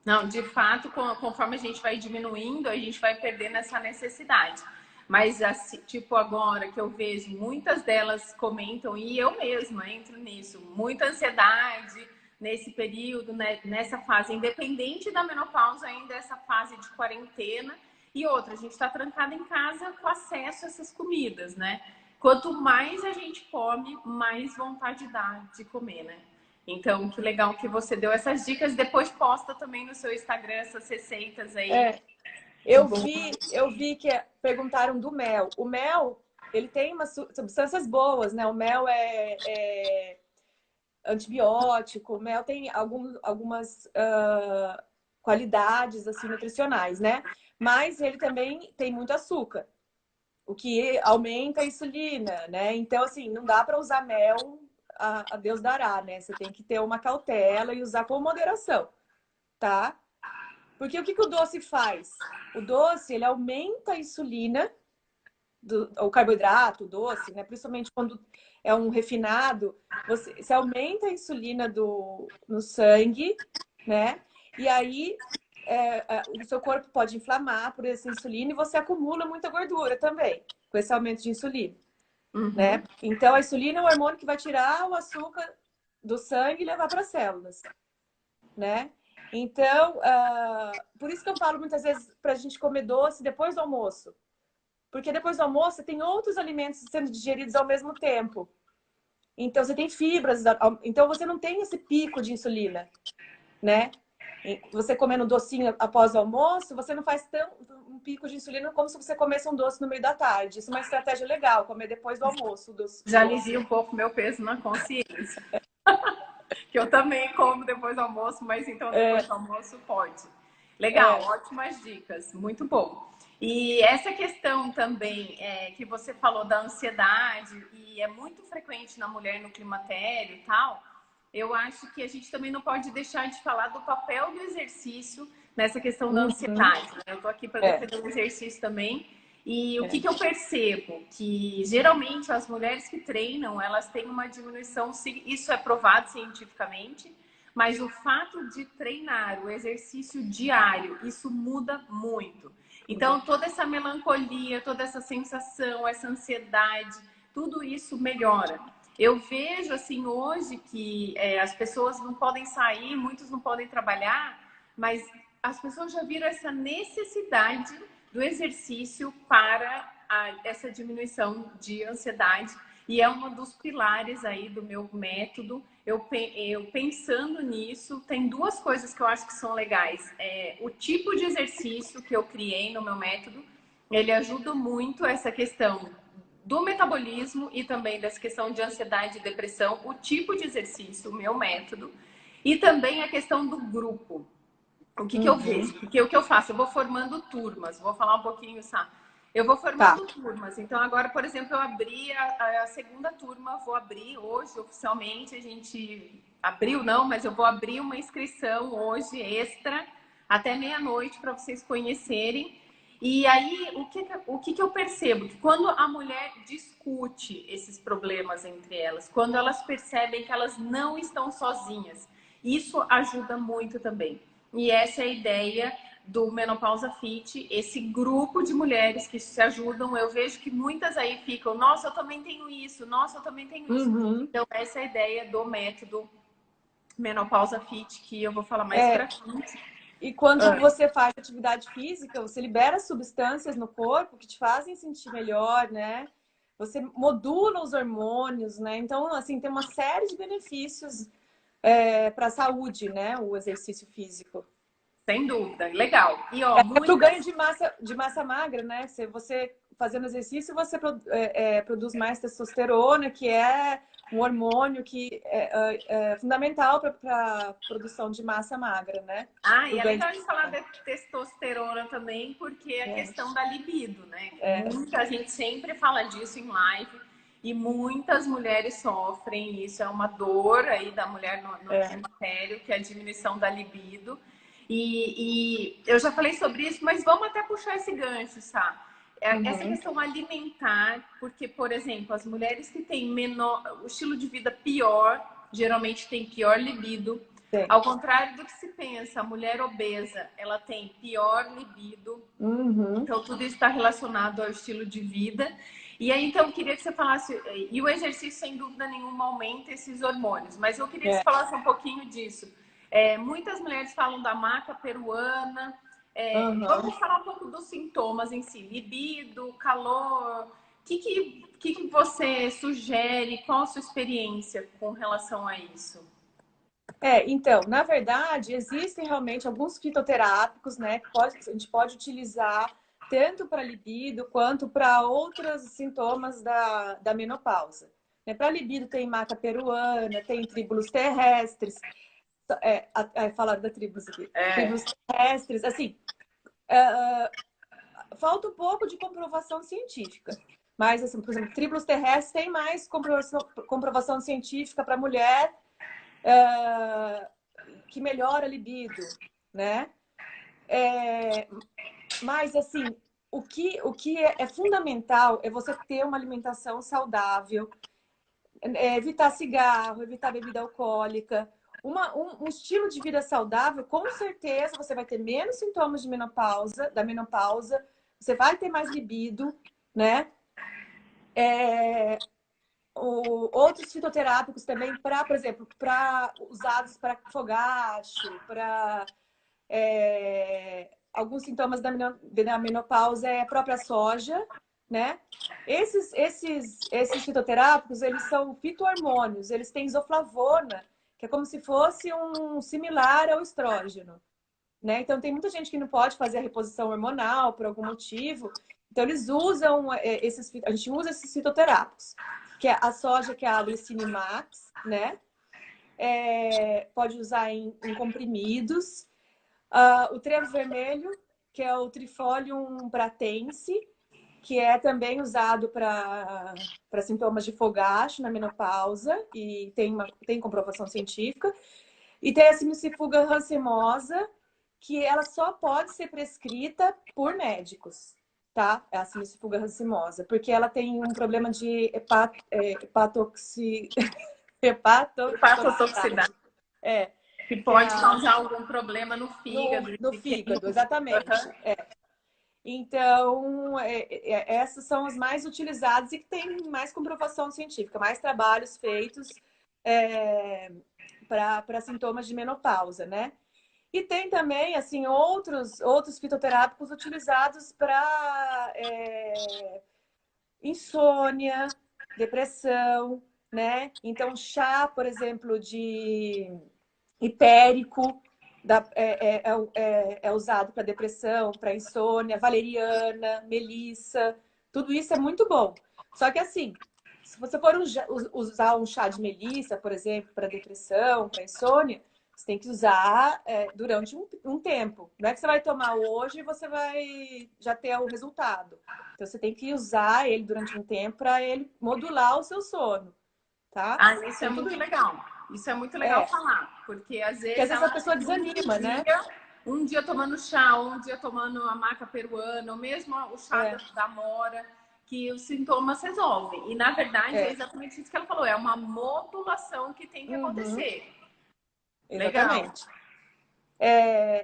S1: Não, de fato, conforme a gente vai diminuindo, a gente vai perdendo essa necessidade. Mas, assim, tipo, agora que eu vejo, muitas delas comentam, e eu mesma entro nisso, muita ansiedade nesse período, né, nessa fase, independente da menopausa, ainda essa fase de quarentena. E outra, a gente está trancada em casa com acesso a essas comidas, né? Quanto mais a gente come, mais vontade dá de comer, né? Então, que legal que você deu essas dicas. Depois posta também no seu Instagram essas receitas aí.
S2: É, eu vi que perguntaram do mel. O mel, ele tem umas substâncias boas, né? O mel é antibiótico, o mel tem algumas qualidades assim nutricionais, né? Mas ele também tem muito açúcar, o que aumenta a insulina, né? Então, assim, não dá para usar mel a Deus dará, né? Você tem que ter uma cautela e usar com moderação, tá? Porque o que o doce faz? O doce, ele aumenta a insulina, o carboidrato, o doce, né? Principalmente quando é um refinado, você aumenta a insulina no sangue, né? E aí o seu corpo pode inflamar por essa insulina e você acumula muita gordura também, com esse aumento de insulina, né? Então, a insulina é o hormônio que vai tirar o açúcar do sangue e levar para as células, né? Então, por isso que eu falo muitas vezes para a gente comer doce depois do almoço. Porque depois do almoço tem outros alimentos sendo digeridos ao mesmo tempo. Então, você tem fibras, então você não tem esse pico de insulina, né? Você comendo docinho após o almoço, você não faz um pico de insulina como se você comesse um doce no meio da tarde. Isso é uma estratégia legal, comer depois do almoço.
S1: Já alivia um pouco meu peso na consciência. Que eu também como depois do almoço, mas então depois do almoço pode. Legal, ótimas dicas, muito bom. E essa questão também que você falou da ansiedade, e é muito frequente na mulher no climatério e tal, eu acho que a gente também não pode deixar de falar do papel do exercício nessa questão da ansiedade, né? Eu estou aqui para defender o exercício também. E o que eu percebo? Que geralmente as mulheres que treinam, elas têm uma diminuição, isso é provado cientificamente, mas o fato de treinar, o exercício diário, isso muda muito. Então, toda essa melancolia, toda essa sensação, essa ansiedade, tudo isso melhora. Eu vejo, assim, hoje que as pessoas não podem sair, muitos não podem trabalhar, mas as pessoas já viram essa necessidade do exercício para essa diminuição de ansiedade. E é um dos pilares aí do meu método. Eu pensando nisso, tem duas coisas que eu acho que são legais. O tipo de exercício que eu criei no meu método, ele ajuda muito essa questão do metabolismo e também dessa questão de ansiedade e depressão, o tipo de exercício, o meu método, e também a questão do grupo. O que eu vejo? Porque o que eu faço? Eu vou formando turmas. Vou falar um pouquinho, Sá. Eu vou formando turmas. Então, agora, por exemplo, eu abri a segunda turma. Vou abrir hoje, oficialmente. A gente abriu, não, mas eu vou abrir uma inscrição hoje, extra, até meia-noite, para vocês conhecerem. E aí, o que eu percebo? Que quando a mulher discute esses problemas entre elas, quando elas percebem que elas não estão sozinhas, isso ajuda muito também. E essa é a ideia do Menopausa Fit, esse grupo de mulheres que se ajudam. Eu vejo que muitas aí ficam, nossa, eu também tenho isso, nossa, eu também tenho isso. Então, essa é a ideia do método Menopausa Fit, que eu vou falar mais pra frente.
S2: E quando você faz atividade física, você libera substâncias no corpo que te fazem sentir melhor, né? Você modula os hormônios, né? Então, assim, tem uma série de benefícios para a saúde, né? O exercício físico.
S1: Sem dúvida, legal. E ó,
S2: Para o ganho de massa magra, né? Se você fazendo exercício, você produz mais testosterona, que é um hormônio que é fundamental para a produção de massa magra, né?
S1: E é legal de falar de testosterona também, porque é a questão da libido, né? Muita gente sempre fala disso em live e muitas mulheres sofrem. Isso é uma dor aí da mulher no climatério, que é a diminuição da libido. E eu já falei sobre isso, mas vamos até puxar esse gancho, tá? Essa questão alimentar, porque, por exemplo, as mulheres que têm o estilo de vida pior, geralmente têm pior libido.
S2: Sim.
S1: Ao contrário do que se pensa, a mulher obesa, ela tem pior libido. Então, tudo isso está relacionado ao estilo de vida. E aí, então, eu queria que você falasse... E o exercício, sem dúvida nenhuma, aumenta esses hormônios. Mas eu queria que você falasse um pouquinho disso. Muitas mulheres falam da maca peruana. Vamos falar um pouco dos sintomas em si. Libido, calor. O que você sugere? Qual a sua experiência com relação a isso?
S2: Então, na verdade, existem realmente alguns fitoterápicos, né, que a gente pode utilizar tanto para libido quanto para outros sintomas da menopausa. Para libido tem maca peruana, tem tríbulos terrestres, falaram da tríbulos aqui, tríbulos terrestres, assim, falta um pouco de comprovação científica. Mas, assim, por exemplo, tríbulos terrestres tem mais comprovação científica para mulher que melhora a libido, né? Mas, assim, o que é fundamental é você ter uma alimentação saudável, evitar cigarro, evitar bebida alcoólica. Um estilo de vida saudável, com certeza você vai ter menos sintomas de da menopausa, você vai ter mais libido, né? Outros fitoterápicos também, por exemplo, usados para fogacho, para alguns sintomas da menopausa é a própria soja, né? Esses fitoterápicos, eles são fitohormônios, eles têm isoflavona, que é como se fosse um similar ao estrógeno, né? Então tem muita gente que não pode fazer a reposição hormonal por algum motivo, então eles usam a gente usa esses fitoterápicos, que é a soja, que é a Glycine Max, né? Pode usar em comprimidos. O trevo vermelho, que é o Trifolium pratense, que é também usado para sintomas de fogacho na menopausa e tem comprovação científica. E tem a Simicifuga racemosa, que ela só pode ser prescrita por médicos, tá? A Simicifuga racemosa, porque ela tem um problema de hepatotoxicidade.
S1: Que pode causar algum problema no fígado.
S2: No fígado, exatamente. Então, essas são as mais utilizadas e que têm mais comprovação científica, mais trabalhos feitos para sintomas de menopausa, né? E tem também, assim, outros fitoterápicos utilizados para insônia, depressão, né? Então, chá, por exemplo, de hipérico é usado para depressão, para insônia, valeriana, melissa, tudo isso é muito bom. Só que, assim, se você for usar um chá de melissa, por exemplo, para depressão, para insônia, você tem que usar durante um tempo. Não é que você vai tomar hoje e você vai já ter o resultado. Então, você tem que usar ele durante um tempo para ele modular o seu sono, tá?
S1: Isso é muito legal. Isso é muito legal falar, porque às vezes
S2: a pessoa desanima, né?
S1: Um dia tomando chá, um dia tomando a maca peruana, ou mesmo o chá da amora, que os sintomas resolvem. E, na verdade, é exatamente isso que ela falou. É uma modulação que tem que acontecer.
S2: Exatamente.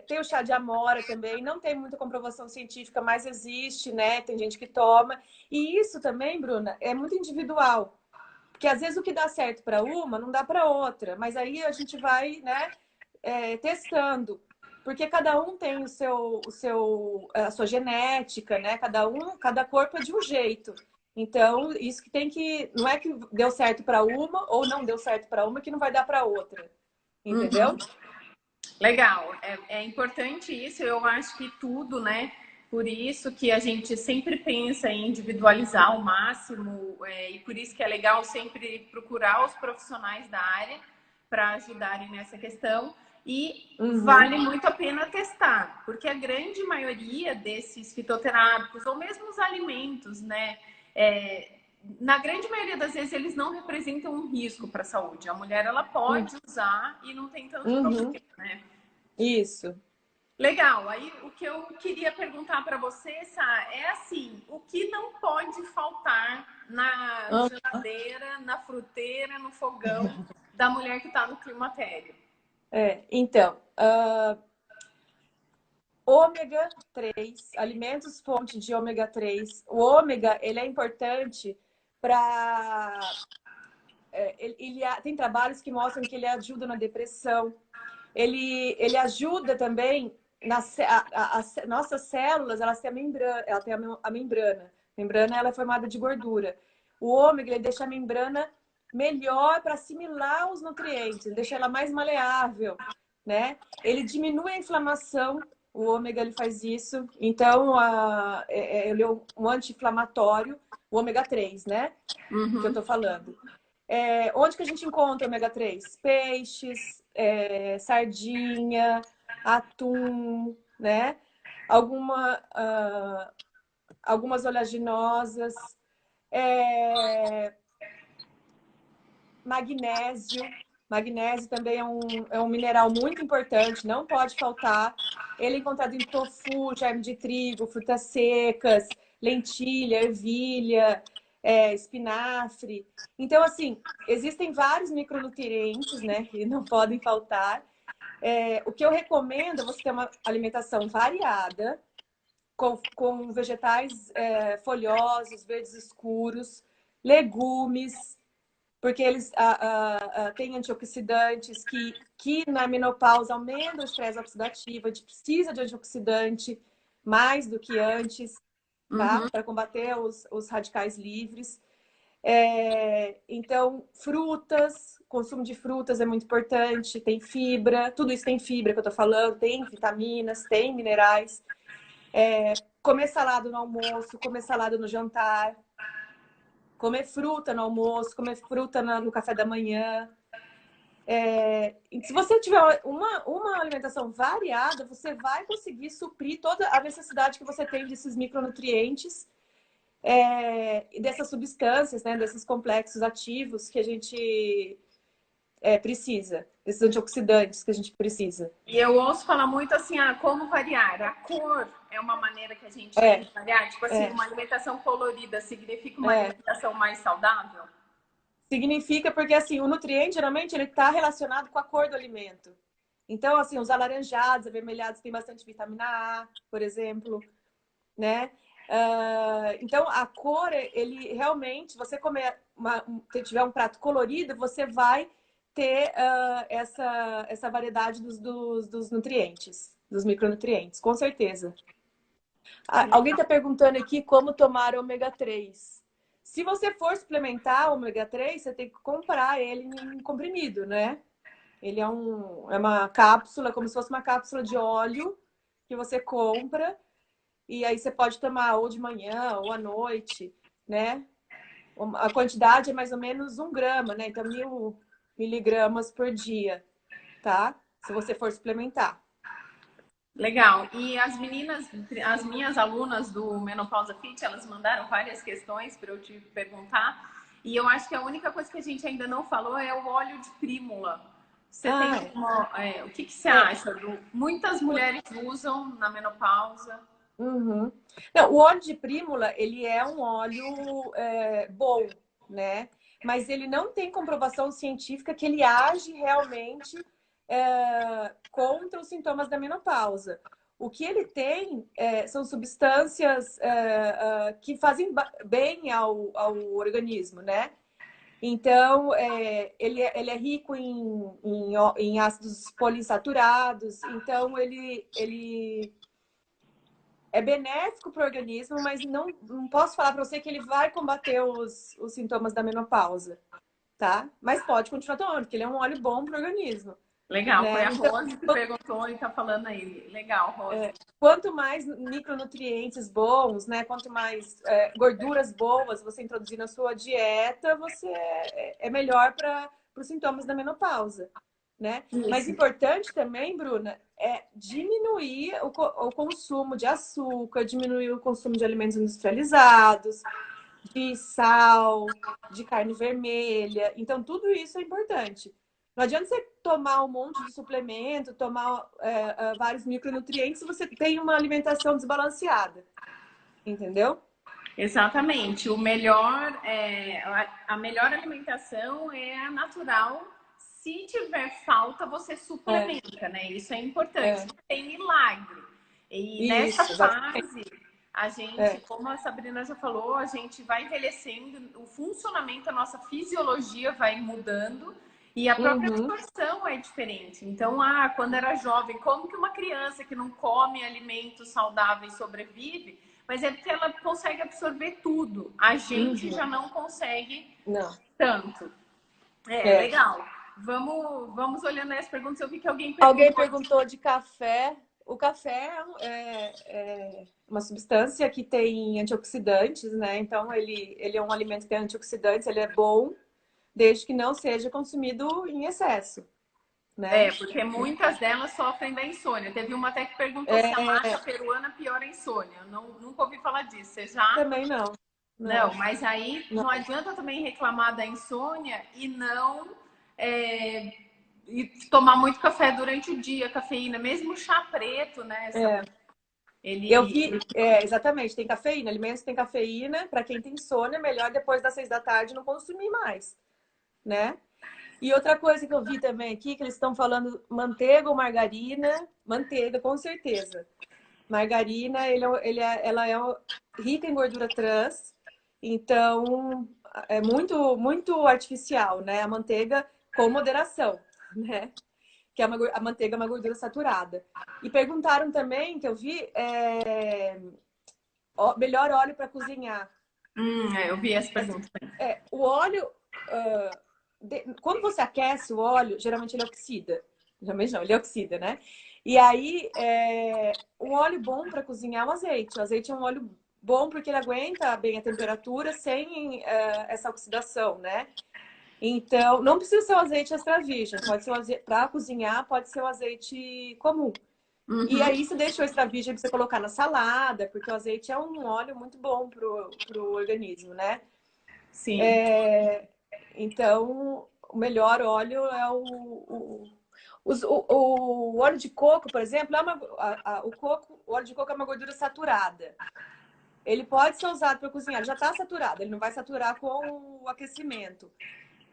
S2: Tem o chá de amora também, não tem muita comprovação científica, mas existe, né? Tem gente que toma. E isso também, Bruna, é muito individual. Porque às vezes o que dá certo para uma não dá para outra. Mas aí a gente vai, né, testando. Porque cada um tem a sua genética, né? Cada corpo é de um jeito. Então, isso que tem que. Não é que deu certo para uma ou não deu certo para uma que não vai dar para outra. Entendeu?
S1: Uhum. Legal, é importante isso, eu acho que tudo, né? Por isso que a gente sempre pensa em individualizar ao máximo, e por isso que é legal sempre procurar os profissionais da área para ajudarem nessa questão. E vale muito a pena testar, porque a grande maioria desses fitoterápicos, ou mesmo os alimentos, né? Na grande maioria das vezes eles não representam um risco para a saúde. A mulher ela pode usar e não tem tanto problema, né?
S2: Isso.
S1: Legal. Aí o que eu queria perguntar para você, Sá, é assim, o que não pode faltar na geladeira, na fruteira, no fogão da mulher que está no climatério?
S2: Então, ômega 3, alimentos fonte de ômega 3. O ômega, ele é importante para... tem trabalhos que mostram que ele ajuda na depressão. Ele ajuda também... nossas células, elas têm a membrana. Ela tem a membrana. A membrana ela é formada de gordura. O ômega, ele deixa a membrana melhor para assimilar os nutrientes. Ele deixa ela mais maleável, né? Ele diminui a inflamação. O ômega ele faz isso. Então, ele é um anti-inflamatório, o ômega 3, né? Que eu tô falando. Onde que a gente encontra o ômega 3? Peixes, sardinha, atum, né? Algumas oleaginosas, magnésio. Magnésio também é um mineral muito importante, não pode faltar. Ele é encontrado em tofu, germe de trigo, frutas secas, lentilha, ervilha, espinafre. Então, assim, existem vários micronutrientes, né, que não podem faltar. O que eu recomendo é você ter uma alimentação variada, com vegetais folhosos, verdes escuros, legumes, porque eles têm antioxidantes que na menopausa aumentam o estresse oxidativo. A gente precisa de antioxidante mais do que antes, tá? Para combater os radicais livres. Então, frutas, consumo de frutas é muito importante, tem fibra, tudo isso tem fibra que eu tô falando, tem vitaminas, tem minerais. Comer salada no almoço, comer salada no jantar, comer fruta no almoço, comer fruta no café da manhã. Se você tiver uma alimentação variada, você vai conseguir suprir toda a necessidade que você tem desses micronutrientes e dessas substâncias, né, desses complexos ativos que a gente precisa, desses antioxidantes que a gente precisa.
S1: E eu ouço falar muito assim, como variar? A cor é uma maneira que a gente tem de variar? Tipo assim, uma alimentação colorida significa uma alimentação mais saudável?
S2: Significa porque, assim, o nutriente, geralmente, ele está relacionado com a cor do alimento. Então, assim, os alaranjados, avermelhados, têm bastante vitamina A, por exemplo, né? Então, a cor, ele realmente, você comer, se tiver um prato colorido, você vai ter essa variedade dos nutrientes, dos micronutrientes, com certeza. Alguém está perguntando aqui como tomar ômega 3. Se você for suplementar ômega 3, você tem que comprar ele em comprimido, né? Ele é uma cápsula, como se fosse uma cápsula de óleo que você compra. E aí você pode tomar ou de manhã ou à noite, né? A quantidade é mais ou menos 1 grama, né? Então, 1.000 miligramas por dia, tá? Se você for suplementar.
S1: Legal. E as meninas, as minhas alunas do Menopausa Fit, elas mandaram várias questões para eu te perguntar. E eu acho que a única coisa que a gente ainda não falou é o óleo de prímula. Você tem o que você acha? Muitas mulheres usam na menopausa.
S2: Uhum. Não, o óleo de prímula, ele é um óleo bom, né? Mas ele não tem comprovação científica que ele age realmente contra os sintomas da menopausa. O que ele tem são substâncias que fazem bem ao organismo, né? Então, ele é rico em ácidos poliinsaturados, então ele é benéfico para o organismo, mas não posso falar para você que ele vai combater os sintomas da menopausa, tá? Mas pode continuar tomando, porque ele é um óleo bom para o organismo.
S1: Legal, foi
S2: Né?
S1: a
S2: Então,
S1: Rose que perguntou e tá falando aí. Legal, Rose.
S2: quanto mais micronutrientes bons, né? Quanto mais gorduras boas você introduzir na sua dieta, você é melhor para os sintomas da menopausa, né?
S1: Isso.
S2: Mas importante também, Bruna, é diminuir o consumo de açúcar, diminuir o consumo de alimentos industrializados, de sal, de carne vermelha. Então, tudo isso é importante. Não adianta você tomar um monte de suplemento, tomar vários micronutrientes se você tem uma alimentação desbalanceada. Entendeu?
S1: Exatamente. O melhor, a melhor alimentação é a natural. Se tiver falta, você suplementa, né? Isso é importante. Não tem milagre. E
S2: Isso,
S1: nessa fase, a gente, como a Sabrina já falou, a gente vai envelhecendo, o funcionamento, a nossa fisiologia vai mudando e a própria absorção é diferente. Então, quando era jovem, como que uma criança que não come alimentos saudáveis sobrevive? Mas é porque ela consegue absorver tudo. A gente já não consegue tanto. Legal. Vamos olhando aí as perguntas. Eu vi que
S2: alguém perguntou de café. O café é uma substância que tem antioxidantes, né? Então, ele é um alimento que tem antioxidantes, ele é bom, desde que não seja consumido em excesso. Né?
S1: Porque muitas delas sofrem da insônia. Teve uma até que perguntou se a maca peruana piora a insônia. Eu nunca ouvi falar disso. Você já?
S2: Também não.
S1: Não, mas aí não adianta também reclamar da insônia e não e tomar muito café durante o dia, cafeína, mesmo chá preto, né?
S2: Eu vi, exatamente, tem cafeína, alimentos que tem cafeína, para quem tem insônia, melhor depois das 6 da tarde não consumir mais, né? E outra coisa que eu vi também aqui, que eles estão falando manteiga ou margarina, manteiga, com certeza. Margarina, ela é rica em gordura trans, então é muito, muito artificial, né? A manteiga com moderação, né? Que a manteiga é uma gordura saturada. E perguntaram também, que eu vi, melhor óleo para cozinhar.
S1: Eu vi essa pergunta.
S2: O óleo, quando você aquece o óleo, geralmente ele oxida. Geralmente não, ele oxida, né? E aí, um óleo bom para cozinhar é o azeite. O azeite é um óleo bom porque ele aguenta bem a temperatura sem essa oxidação, né? Então, não precisa ser o azeite extra virgem. Pode ser o azeite para cozinhar, pode ser o azeite comum. E aí você deixa o extra virgem para você colocar na salada, porque o azeite é um óleo muito bom pro organismo, né?
S1: Sim.
S2: Então, o melhor óleo é o óleo de coco, por exemplo, o óleo de coco é uma gordura saturada. Ele pode ser usado para cozinhar, ele já está saturado, ele não vai saturar com o aquecimento.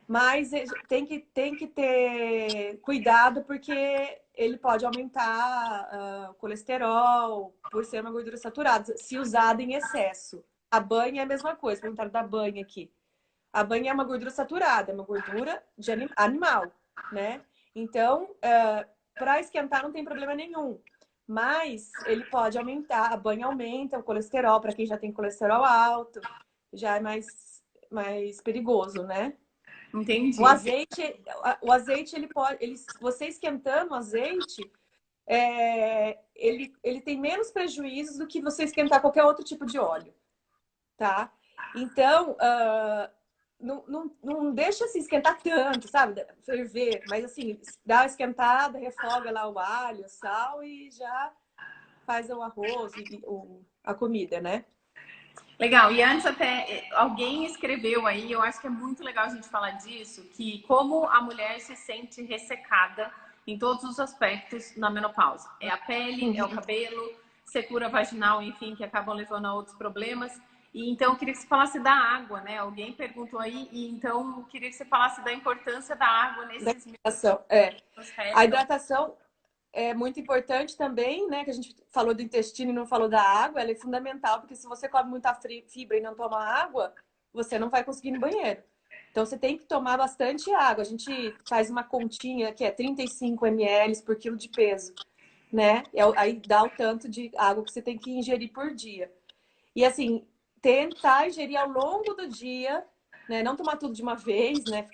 S2: Mas tem que ter cuidado porque ele pode aumentar o colesterol por ser uma gordura saturada, se usado em excesso. A banha é a mesma coisa, perguntaram da banha aqui. A banha é uma gordura saturada, é uma gordura de animal, né? Então, para esquentar não tem problema nenhum. Mas ele pode aumentar, a banha aumenta o colesterol, para quem já tem colesterol alto, já é mais perigoso, né?
S1: Entendi.
S2: O azeite ele pode, você esquentando o azeite, ele tem menos prejuízos do que você esquentar qualquer outro tipo de óleo, tá? Então, não deixa se esquentar tanto, sabe? Ferver, mas assim, dá uma esquentada, refoga lá o alho, o sal e já faz o arroz e a comida, né?
S1: Legal. E antes até alguém escreveu aí, eu acho que é muito legal a gente falar disso, que como a mulher se sente ressecada em todos os aspectos na menopausa. É a pele, é o cabelo, secura vaginal, enfim, que acabam levando a outros problemas. E então eu queria que você falasse da água, né? Alguém perguntou aí, e então eu queria que você falasse da importância da água
S2: Da
S1: nesses
S2: hidratação, é.
S1: minutos
S2: A
S1: restam.
S2: hidratação é muito importante também, né? Que a gente falou do intestino e não falou da água. Ela é fundamental, porque se você come muita fibra e não toma água, você não vai conseguir ir no banheiro. Então, você tem que tomar bastante água. A gente faz uma continha que é 35 ml por quilo de peso, né? Aí dá o tanto de água que você tem que ingerir por dia. E assim, tentar ingerir ao longo do dia, né? Não tomar tudo de uma vez, né?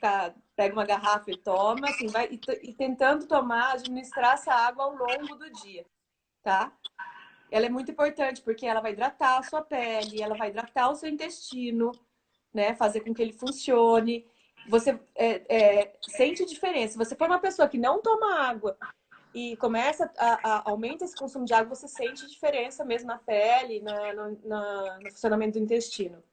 S2: Pega uma garrafa e toma, assim, vai e tentando tomar, administrar essa água ao longo do dia, tá? Ela é muito importante porque ela vai hidratar a sua pele, ela vai hidratar o seu intestino, né? Fazer com que ele funcione. Você sente diferença. Se você for uma pessoa que não toma água e começa aumenta esse consumo de água, você sente diferença mesmo na pele, no funcionamento do intestino.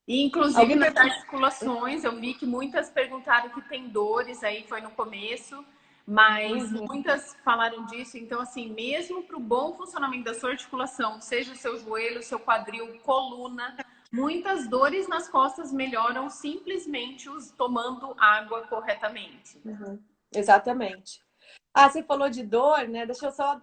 S1: E, inclusive,
S2: Alguém
S1: nas
S2: pergunta.
S1: articulações, eu vi que muitas perguntaram que tem dores, aí foi no começo, mas
S2: Uhum.
S1: muitas falaram disso. Então, assim, mesmo para o bom funcionamento da sua articulação, seja o seu joelho, seu quadril, coluna, muitas dores nas costas melhoram simplesmente tomando água corretamente.
S2: Uhum. Exatamente. Ah, você falou de dor, né? Deixa eu só.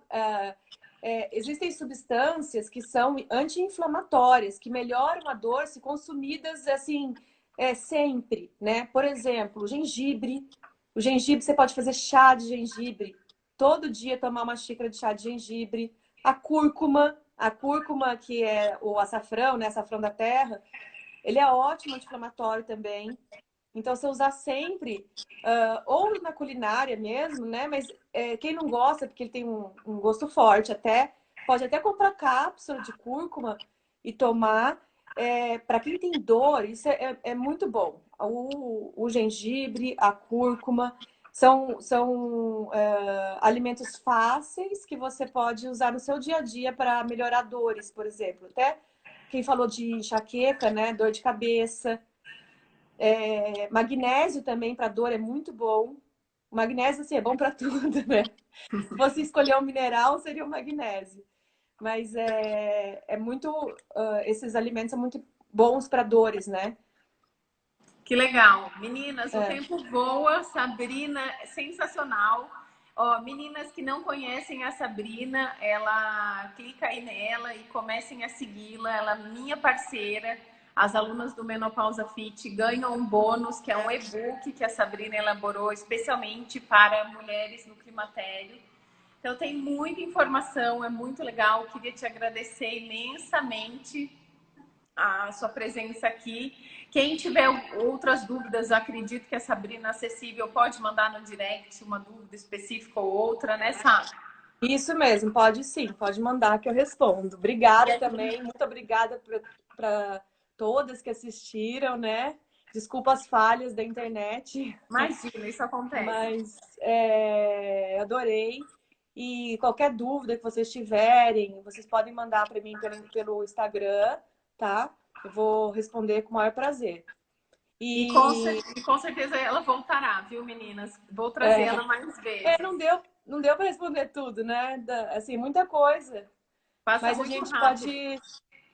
S2: Existem substâncias que são anti-inflamatórias, que melhoram a dor se consumidas assim, sempre, né? Por exemplo, o gengibre. O gengibre, você pode fazer chá de gengibre. Todo dia tomar uma xícara de chá de gengibre. A cúrcuma, que é o açafrão, né? Açafrão da terra, ele é ótimo anti-inflamatório também. Então, você usar sempre, ou na culinária mesmo, né? Mas quem não gosta, porque ele tem um gosto forte, pode até comprar cápsula de cúrcuma e tomar. Para quem tem dor, isso é muito bom. O gengibre, a cúrcuma, são alimentos fáceis que você pode usar no seu dia a dia para melhorar dores, por exemplo. Até quem falou de enxaqueca, né? Dor de cabeça. Magnésio também para dor é muito bom. O magnésio, assim, é bom para tudo, né? Se fosse escolher um mineral, seria o magnésio. Mas esses alimentos são muito bons para dores, né?
S1: Que legal. Meninas, o
S2: É.
S1: tempo voa. Sabrina, sensacional. Ó, meninas que não conhecem a Sabrina, ela clica aí nela e comecem a segui-la. Ela é minha parceira. As alunas do Menopausa Fit ganham um bônus, que é um e-book que a Sabrina elaborou especialmente para mulheres no climatério. Então tem muita informação, é muito legal. Queria te agradecer imensamente a sua presença aqui. Quem tiver outras dúvidas, acredito que a Sabrina Acessível pode mandar no direct uma dúvida específica ou outra, né, Sá?
S2: Isso mesmo, pode sim, pode mandar que eu respondo. Obrigada também, muito obrigada para todas que assistiram, né? Desculpa as falhas da internet.
S1: Imagina, isso acontece.
S2: Mas adorei. E qualquer dúvida que vocês tiverem, vocês podem mandar para mim pelo Instagram, tá? Eu vou responder com o maior prazer.
S1: E com,
S2: E
S1: e com certeza ela voltará, viu, meninas? Vou trazê-la mais vezes.
S2: não deu para responder tudo, né? Assim, muita coisa.
S1: Passa
S2: Mas a
S1: muito
S2: gente
S1: rápido.
S2: pode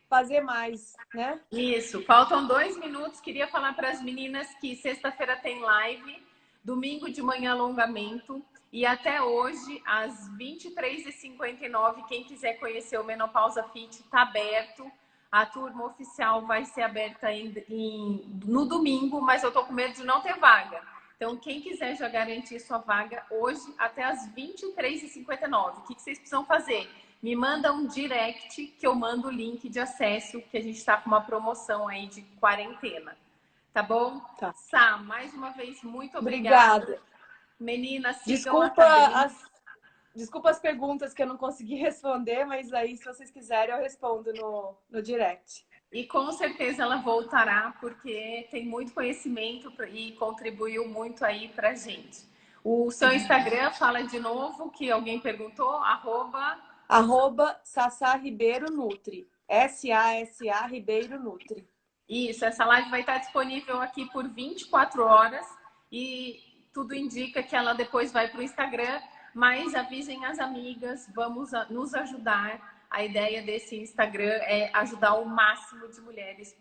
S2: fazer mais, né?
S1: Isso, faltam 2 minutos. Queria falar para as meninas que sexta-feira tem live, domingo de manhã alongamento. E até hoje, às 23h59, quem quiser conhecer o Menopausa Fit está aberto. A turma oficial vai ser aberta no domingo, mas eu tô com medo de não ter vaga. Então, quem quiser já garantir sua vaga hoje até às 23h59, o que vocês precisam fazer? Me manda um direct que eu mando o link de acesso, que a gente está com uma promoção aí de quarentena. Tá bom?
S2: Tá.
S1: Sá, mais uma vez, muito obrigada.
S2: Obrigada.
S1: Meninas, sigam a
S2: Desculpa
S1: Sabrina.
S2: Desculpa as perguntas que eu não consegui responder, mas aí, se vocês quiserem, eu respondo no direct.
S1: E com certeza ela voltará, porque tem muito conhecimento e contribuiu muito aí pra gente. O seu Instagram, fala de novo, que alguém perguntou,
S2: Sassá Ribeiro Nutri. SASA Ribeiro Nutri.
S1: Isso, essa live vai estar disponível aqui por 24 horas e tudo indica que ela depois vai para o Instagram, mas avisem as amigas, vamos nos ajudar A ideia desse Instagram é ajudar o máximo de mulheres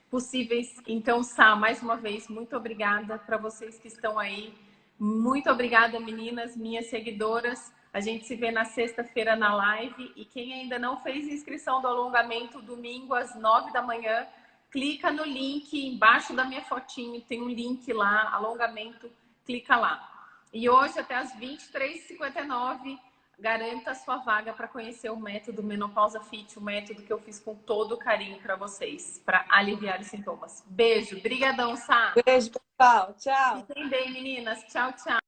S1: possíveis. Então, Sá, mais uma vez, muito obrigada para vocês que estão aí. Muito obrigada, meninas, minhas seguidoras. A gente se vê na sexta-feira na live. E quem ainda não fez inscrição do alongamento, domingo às 9 da manhã, clica no link embaixo da minha fotinho. Tem um link lá, alongamento, clica lá. E hoje, até às 23h59, garanta a sua vaga para conhecer o método Menopausa Fit, o método que eu fiz com todo carinho para vocês, para aliviar os sintomas. Beijo, brigadão, Sá.
S2: Beijo, pessoal. Tchau.
S1: Fiquem bem, meninas. Tchau, tchau.